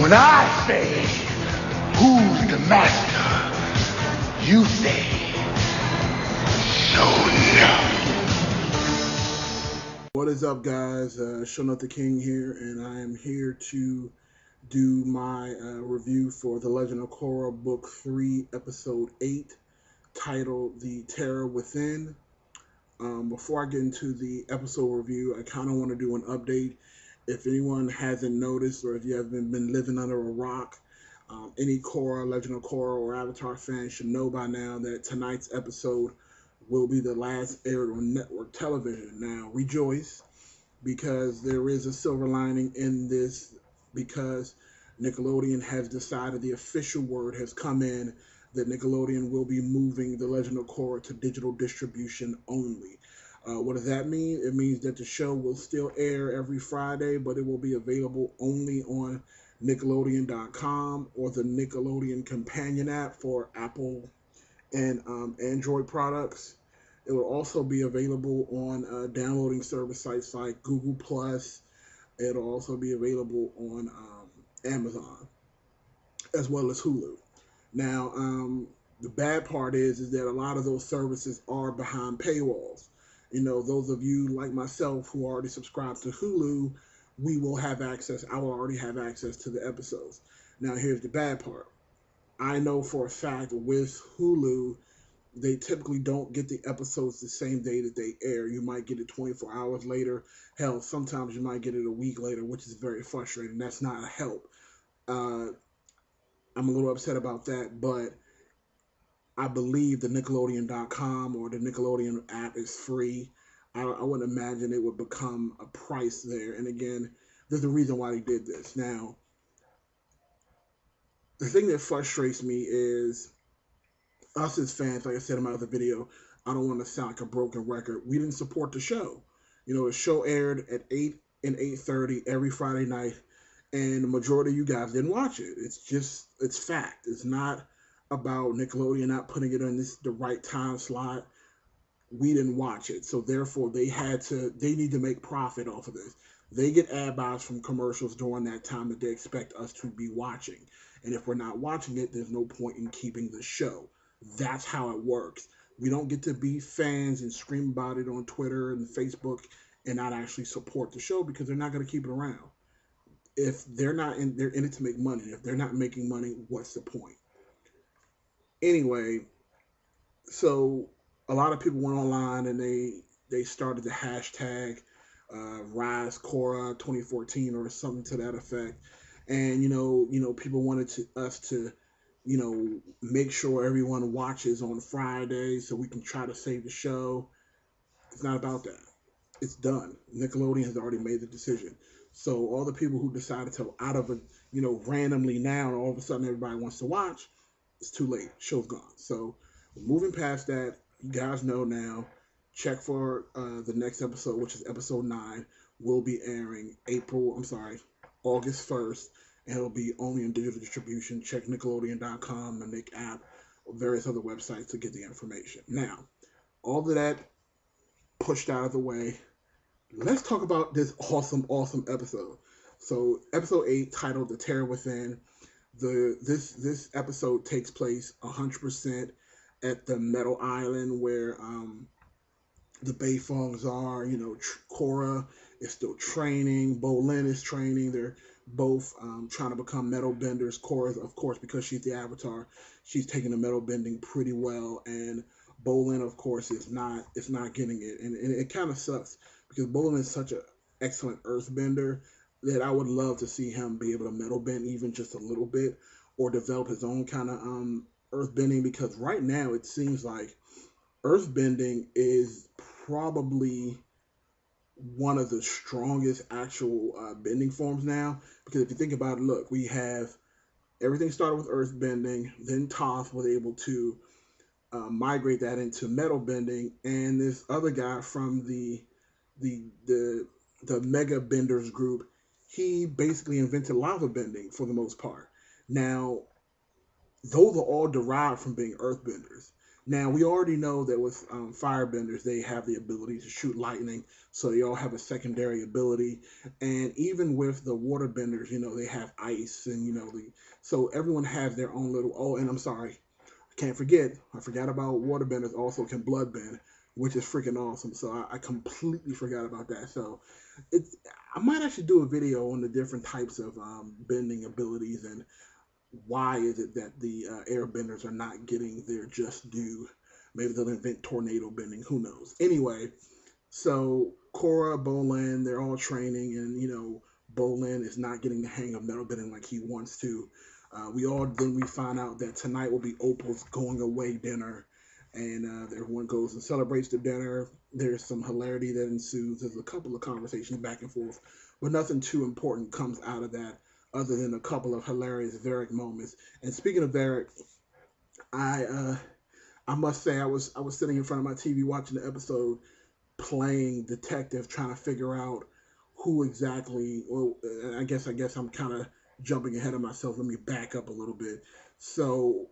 When I say, who's the master? You say, no. What is up, guys? Showing the King here, and I am here to do my review for The Legend of Korra, Book 3, Episode 8, titled The Terror Within. Before I get into the episode review, I kind of want to do an update. If anyone hasn't noticed, or if you haven't been living under a rock, any Korra, Legend of Korra, or Avatar fan should know by now that tonight's episode will be the last aired on network television. Now, rejoice, because there is a silver lining in this, because Nickelodeon has decided, the official word has come in, that Nickelodeon will be moving The Legend of Korra to digital distribution only. What does that mean? It means that the show will still air every Friday, but it will be available only on Nickelodeon.com or the Nickelodeon Companion app for Apple and Android products. It will also be available on downloading service sites like Google Plus. It'll also be available on Amazon as well as Hulu. Now, the bad part is that a lot of those services are behind paywalls. You know, those of you like myself who already subscribe to Hulu, we will have access. I will already have access to the episodes. Now, here's the bad part. I know for a fact with Hulu, they typically don't get the episodes the same day that they air. You might get it 24 hours later. Hell, sometimes you might get it a week later, which is very frustrating. That's not a help. Uh, I'm a little upset about that, but I believe the Nickelodeon.com or the Nickelodeon app is free. I wouldn't imagine it would become a price there. And again, there's a reason why they did this. Now, the thing that frustrates me is us as fans, like I said in my other video, I don't want to sound like a broken record. We didn't support the show. You know, the show aired at 8 and 8:30 every Friday night, and the majority of you guys didn't watch it. It's fact. It's not about Nickelodeon not putting it in the right time slot. We didn't watch it, so therefore they need to make profit off of this. They get ad buys from commercials during that time that they expect us to be watching, and if we're not watching it, there's no point in keeping the show. That's how it works. We don't get to be fans and scream about it on Twitter and Facebook and not actually support the show, because they're not going to keep it around. If they're in it to make money. If they're not making money, what's the point? Anyway, so a lot of people went online and they started the hashtag Rise Korra 2014 or something to that effect, and people wanted us to make sure everyone watches on Friday so we can try to save the show. It's not about that. It's done. Nickelodeon has already made the decision. So all the people who decided to out of it, randomly now, and all of a sudden everybody wants to watch, it's too late. Show's gone. So moving past that, you guys know now. Check for the next episode, which is episode 9. Will be airing August 1st, and it'll be only in digital distribution. Check Nickelodeon.com, the Nick app, or various other websites to get the information. Now, all of that pushed out of the way, let's talk about this awesome episode. So, episode 8, titled "The Terror Within." This episode takes place 100% at the Metal Island, where the Bayfongs are. Korra is still training. Bolin is training. They're both trying to become metal benders. Korra, of course, because she's the Avatar, she's taking the metal bending pretty well, and Bolin, of course, is not getting it, and it kind of sucks, because Bolin is such an excellent earthbender that I would love to see him be able to metal bend even just a little bit, or develop his own kind of earthbending, because right now it seems like earthbending is probably one of the strongest actual bending forms now. Because if you think about it, look, we have everything started with earthbending, then Toph was able to migrate that into metal bending, and this other guy from the Mega Benders group, he basically invented lava bending for the most part. Now, those are all derived from being earthbenders. Now, we already know that with firebenders, they have the ability to shoot lightning, so they all have a secondary ability. And even with the waterbenders, they have ice, and so everyone has their own little. Oh, and I'm sorry, I can't forget. I forgot about waterbenders also can bloodbend, which is freaking awesome. So I completely forgot about that. So it's I might actually do a video on the different types of bending abilities and why is it that the airbenders are not getting their just due. Maybe they'll invent tornado bending. Who knows? Anyway, so Korra, Bolin, they're all training, and Bolin is not getting the hang of metal bending like he wants to. We find out that tonight will be Opal's going away dinner, and everyone goes and celebrates the dinner. There's some hilarity that ensues. There's a couple of conversations back and forth, but nothing too important comes out of that other than a couple of hilarious Varric moments. And speaking of Varric, I I must say I was sitting in front of my TV watching the episode, playing detective, trying to figure out who exactly. Well, I guess I'm kind of jumping ahead of myself. Let me back up a little bit. So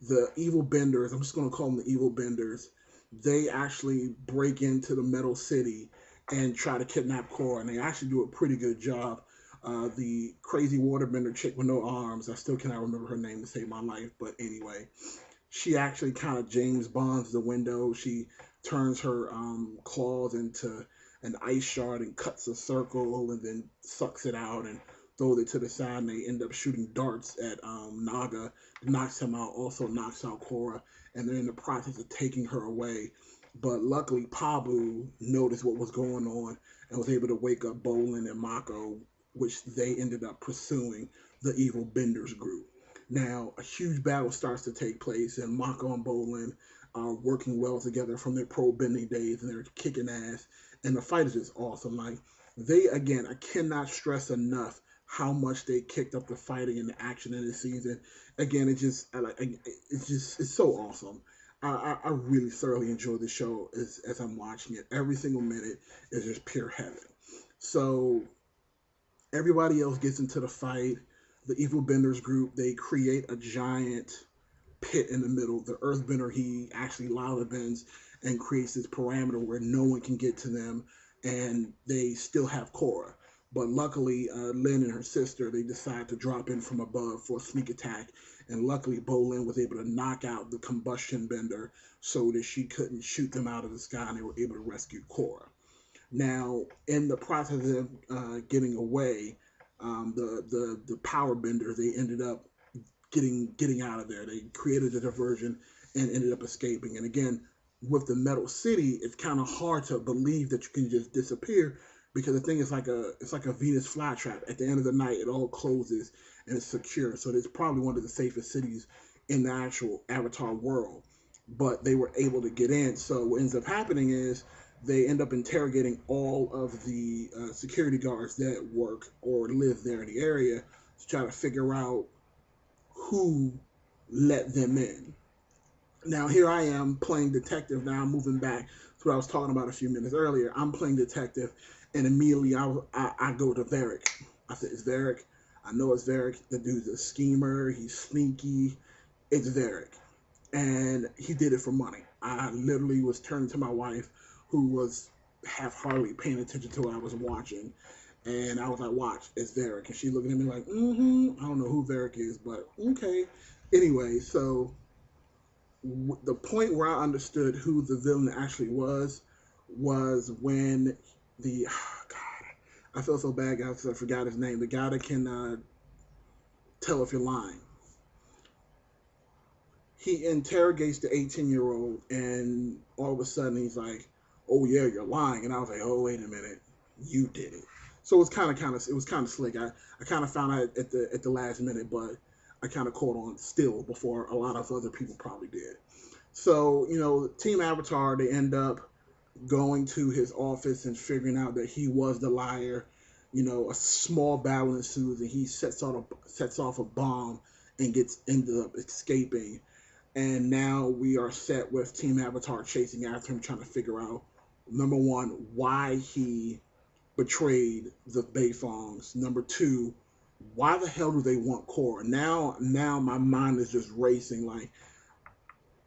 the evil benders, I'm just going to call them the evil benders, they actually break into the Metal City and try to kidnap Korra, and they actually do a pretty good job. The crazy waterbender chick with no arms, I still cannot remember her name to save my life, but anyway, she actually kind of James Bonds the window. She turns her claws into an ice shard and cuts a circle and then sucks it out and throws it to the side. And they end up shooting darts at Naga, knocks him out, also knocks out Korra, and they're in the process of taking her away. But luckily, Pabu noticed what was going on and was able to wake up Bolin and Mako, which they ended up pursuing the evil Benders group. Now, a huge battle starts to take place, and Mako and Bolin are working well together from their pro bending days, and they're kicking ass. And the fight is just awesome. Like they, again, I cannot stress enough how much they kicked up the fighting and the action in this season. Again, it's so awesome. I really thoroughly enjoy the show as I'm watching it. Every single minute is just pure heaven. So everybody else gets into the fight. The Evil Benders group, they create a giant pit in the middle. The Earthbender, he actually lava bends and creates this parameter where no one can get to them, and they still have Korra. But luckily, Lynn and her sister, they decide to drop in from above for a sneak attack, and luckily Bolin was able to knock out the combustion bender so that she couldn't shoot them out of the sky, and they were able to rescue Korra. Now, in the process of getting away, the power bender, they ended up getting out of there. They created a diversion and ended up escaping. And again, with the Metal City, it's kind of hard to believe that you can just disappear because the thing is like a Venus flytrap. At the end of the night, it all closes and it's secure. So it's probably one of the safest cities in the actual Avatar world. But they were able to get in. So what ends up happening is they end up interrogating all of the security guards that work or live there in the area to try to figure out who let them in. Now, here I am playing detective. Now, I'm moving back to what I was talking about a few minutes earlier. I'm playing detective, and immediately I go to Varric. I said, it's Varric. I know it's Varric. The dude's a schemer. He's sneaky. It's Varric. And he did it for money. I literally was turning to my wife, who was half hardly paying attention to what I was watching. And I was like, watch, it's Varric. And she looking at me like, I don't know who Varric is, but okay. Anyway, so the point where I understood who the villain actually was when God, I feel so bad, guys, because I forgot his name. The guy that can tell if you're lying. He interrogates the 18-year-old, and all of a sudden he's like, "Oh yeah, you're lying." And I was like, "Oh wait a minute, you did it." So it was kind of slick. I kind of found out at the last minute, but I kind of caught on still before a lot of other people probably did. So Team Avatar, they end up going to his office and figuring out that he was the liar. A small battle ensues, and he sets off a bomb and ends up escaping. And now we are set with Team Avatar chasing after him, trying to figure out, number one, why he betrayed the Bayfongs. Number two, why the hell do they want Korra? Now my mind is just racing. Like,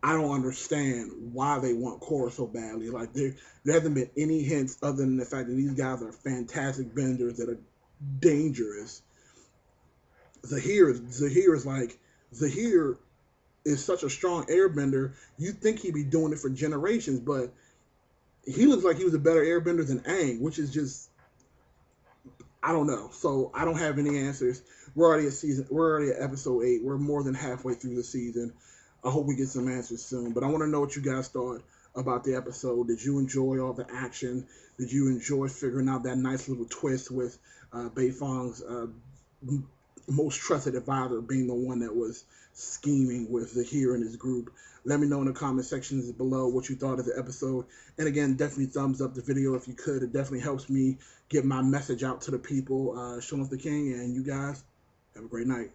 I don't understand why they want Korra so badly. Like there hasn't been any hints other than the fact that these guys are fantastic benders that are dangerous. Zahir is such a strong airbender. You'd think he'd be doing it for generations, but he looks like he was a better airbender than Aang, which is just, I don't know. So I don't have any answers. We're already at episode 8. We're more than halfway through the season. I hope we get some answers soon. But I want to know what you guys thought about the episode. Did you enjoy all the action? Did you enjoy figuring out that nice little twist with Beifong's most trusted advisor being the one that was scheming with Zahir and his group? Let me know in the comment sections below what you thought of the episode. And again, definitely thumbs up the video if you could. It definitely helps me get my message out to the people. Sean the King, and you guys have a great night.